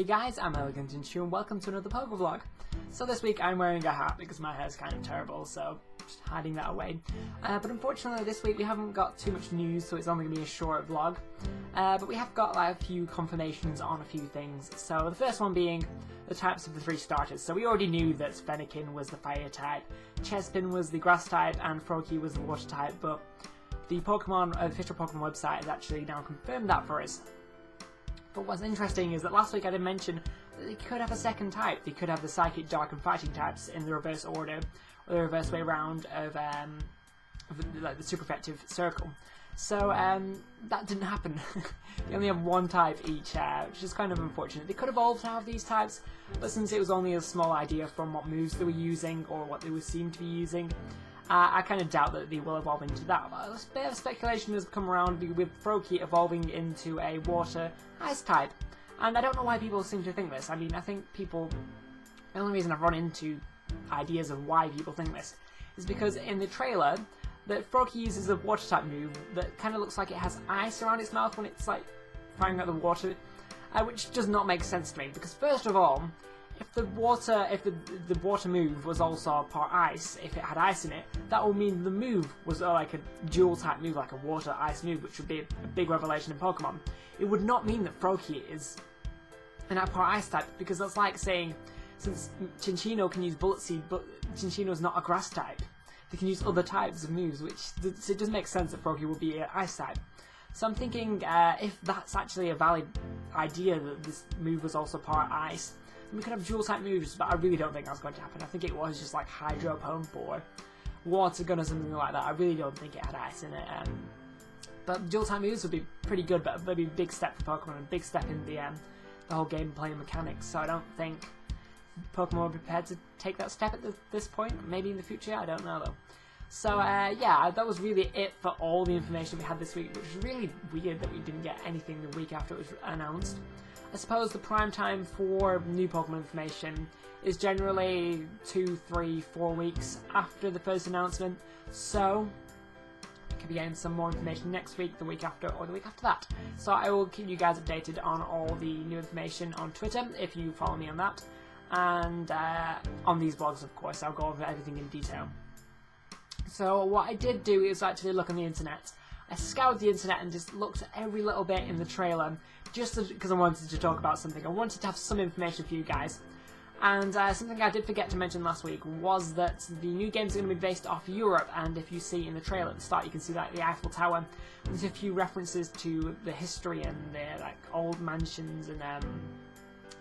guys, I'm ElegantEnsue and welcome to another Pokevlog. So this week I'm wearing a hat because my hair's kind of terrible, so just hiding that away. But unfortunately this week we haven't got too much news, so it's only going to be a short vlog. But we have got like a few confirmations on a few things. So the first one being the types of the 3 starters. So we already knew that Fennekin was the fire type, Chespin was the grass type, and Froakie was the water type, but the official Pokemon website has actually now confirmed that for us. But what's interesting is that last week I did mention that they could have a second type. They could have the Psychic, Dark and Fighting types in the reverse order, or the reverse way around of like the super effective circle. So that didn't happen. They only have one type each, which is kind of unfortunate. They could evolve to have these types, but since it was only a small idea from what moves they were using or what they would seem to be using, I kind of doubt that they will evolve into that. But a bit of speculation has come around with Froakie evolving into a water ice type, and I don't know why people seem to think this. I mean, I think the only reason I've run into ideas of why people think this is because in the trailer that Froakie uses a water type move that kind of looks like it has ice around its mouth when it's like firing out the water, which does not make sense to me, because first of all, if the water move was also part ice, if it had ice in it, that would mean the move was like a dual type move, like a water ice move, which would be a big revelation in Pokemon. It would not mean that Froakie is an part ice type, because that's like saying, since Cinccino can use Bullet Seed, but Cinccino is not a grass type, they can use other types of moves, which it does make sense that Froakie would be an ice type. So I'm thinking if that's actually a valid idea, that this move was also part ice, we could have dual type moves, but I really don't think that's going to happen. I think it was just like Hydro Pump or Water Gun or something like that. I really don't think it had ice in it. But dual type moves would be pretty good, but maybe a big step for Pokemon, and a big step in the whole gameplay mechanics. So I don't think Pokemon are prepared to take that step at this point. Maybe in the future, I don't know though. So yeah, that was really it for all the information we had this week, which is really weird that we didn't get anything the week after it was announced. I suppose the prime time for new Pokemon information is generally 2, 3, 4 weeks after the first announcement, so I could be getting some more information next week, the week after, or the week after that. So I will keep you guys updated on all the new information on Twitter, if you follow me on that, and on these vlogs, of course. I'll go over everything in detail. So what I did do is actually look on the internet. I scoured the internet and just looked at every little bit in the trailer, just because I wanted to talk about something. I wanted to have some information for you guys. And something I did forget to mention last week was that the new games are going to be based off Europe, and if you see in the trailer at the start, you can see like the Eiffel Tower. There's a few references to the history and the like old mansions and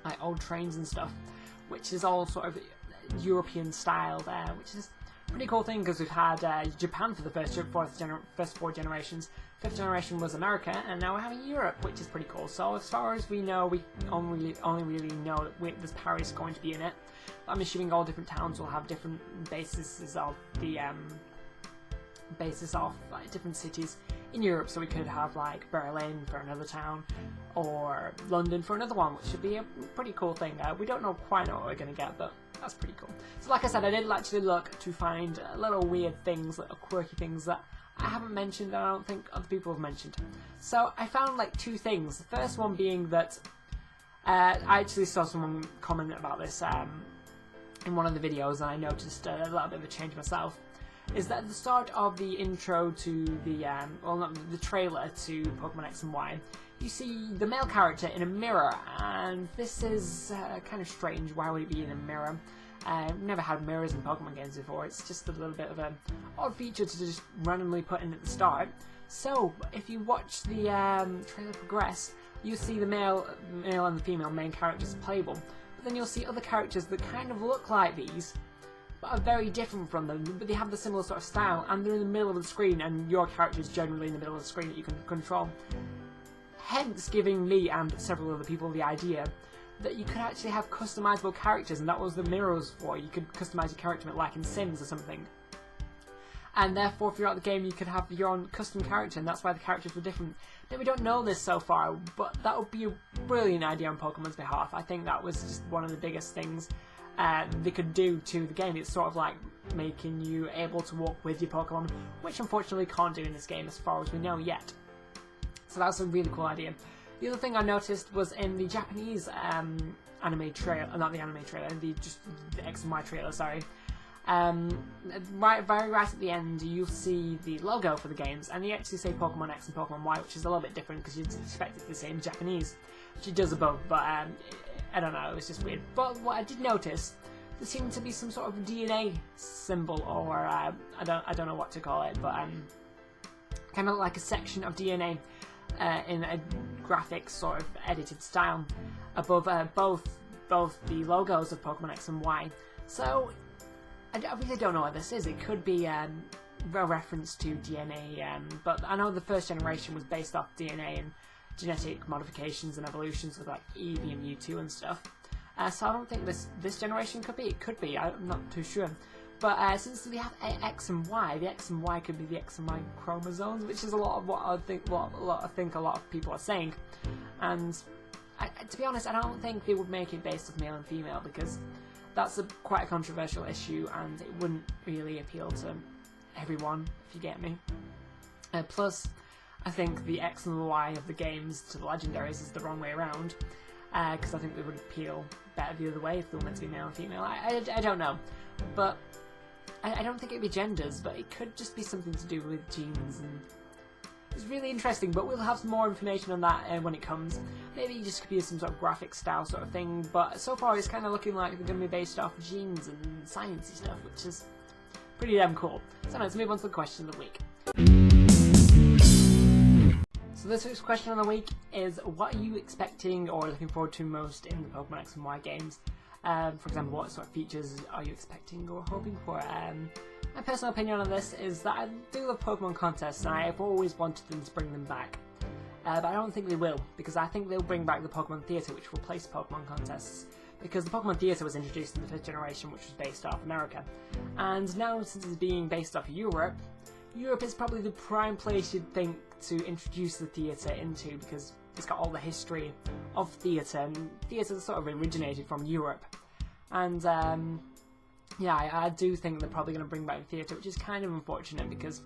like old trains and stuff, which is all sort of European style there, which is pretty cool thing, because we've had Japan for the first 4 generations, 5th generation was America, and now we're having Europe, which is pretty cool. So as far as we know, we only really know that there's Paris going to be in it. I'm assuming all different towns will have different bases of the like different cities in Europe. So we could have like Berlin for another town, or London for another one, which should be a pretty cool thing. We don't quite know what we're going to get, but that's pretty cool. So like I said, I did actually look to find little weird things, little quirky things that I haven't mentioned and I don't think other people have mentioned. So I found like 2 things. The first one being that I actually saw someone comment about this in one of the videos, and I noticed a little bit of a change myself. Is that at the start of the intro to the, well, not the trailer to Pokemon X and Y, you see the male character in a mirror, and this is kind of strange. Why would it be in a mirror? I've never had mirrors in Pokemon games before. It's just a little bit of an odd feature to just randomly put in at the start. So, if you watch the trailer progress, you see the male and the female main characters playable, but then you'll see other characters that kind of look like these, but are very different from them, but they have the similar sort of style, and they're in the middle of the screen, and your character is generally in the middle of the screen that you can control. Hence giving me and several other people the idea that you could actually have customizable characters, and that was the mirrors for. You could customize your character like in Sims or something. And therefore throughout the game you could have your own custom character, and that's why the characters were different. Now we don't know this so far, but that would be a brilliant idea on Pokemon's behalf. I think that was just one of the biggest things they could do to the game. It's sort of like making you able to walk with your Pokemon, which unfortunately can't do in this game as far as we know yet. So that's a really cool idea. The other thing I noticed was in the Japanese anime trailer, not the anime trailer, just the X and Y trailer, sorry. Right at the end, you'll see the logo for the games, and they actually say Pokemon X and Pokemon Y, which is a little bit different because you'd expect it to say in Japanese, which it does above, but I don't know, it was just weird. But what I did notice, there seemed to be some sort of DNA symbol, or I don't know what to call it, but kind of like a section of DNA in a graphic sort of edited style above both the logos of Pokemon X and Y. So I really don't know what this is. It could be a reference to DNA, but I know the first generation was based off DNA and genetic modifications and evolutions with like Eevee and Mewtwo and stuff. So I don't think this generation could be. It could be. I'm not too sure. But since we have X and Y, the X and Y could be the X and Y chromosomes, which is a lot of what I think a lot of people are saying. And to be honest, I don't think they would make it based on male and female, because that's quite a controversial issue, and it wouldn't really appeal to everyone, if you get me. Plus, I think the X and the Y of the games to the legendaries is the wrong way around, because I think they would appeal better the other way if they were meant to be male and female. I don't know, but I don't think it'd be genders, but it could just be something to do with genes, and it's really interesting, but we'll have some more information on that when it comes. Maybe it just could be some sort of graphic style sort of thing, but so far it's kind of looking like they're going to be based off genes and sciencey stuff, which is pretty damn cool. So now let's move on to the question of the week. So this week's question of the week is, what are you expecting or looking forward to most in the Pokemon X and Y games? For example, what sort of features are you expecting or hoping for? My personal opinion on this is that I do love Pokemon contests, and I've always wanted them to bring them back. But I don't think they will, because I think they'll bring back the Pokemon Theatre, which will replace Pokemon contests. Because the Pokemon Theatre was introduced in the 5th generation, which was based off America. And now, since it's being based off Europe, Europe is probably the prime place you'd think to introduce the theatre into, because it's got all the history of theatre, and theatre sort of originated from Europe. And yeah, I do think they're probably going to bring back the theatre, which is kind of unfortunate, because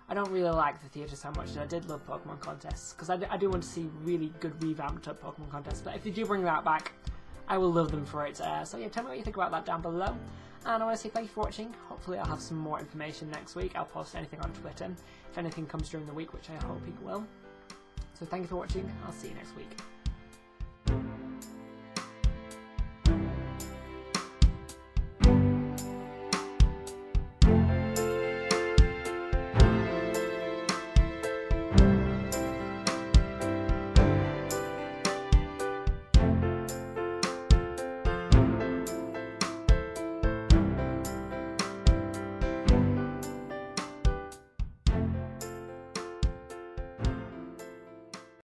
I don't really like the theatre so much, and I did love Pokemon contests, because I do want to see really good revamped up Pokemon contests. But if they do bring that back, I will love them for it. So yeah, tell me what you think about that down below. And I want to say thank you for watching. Hopefully I'll have some more information next week. I'll post anything on Twitter if anything comes during the week, which I hope it will. So thank you for watching. I'll see you next week.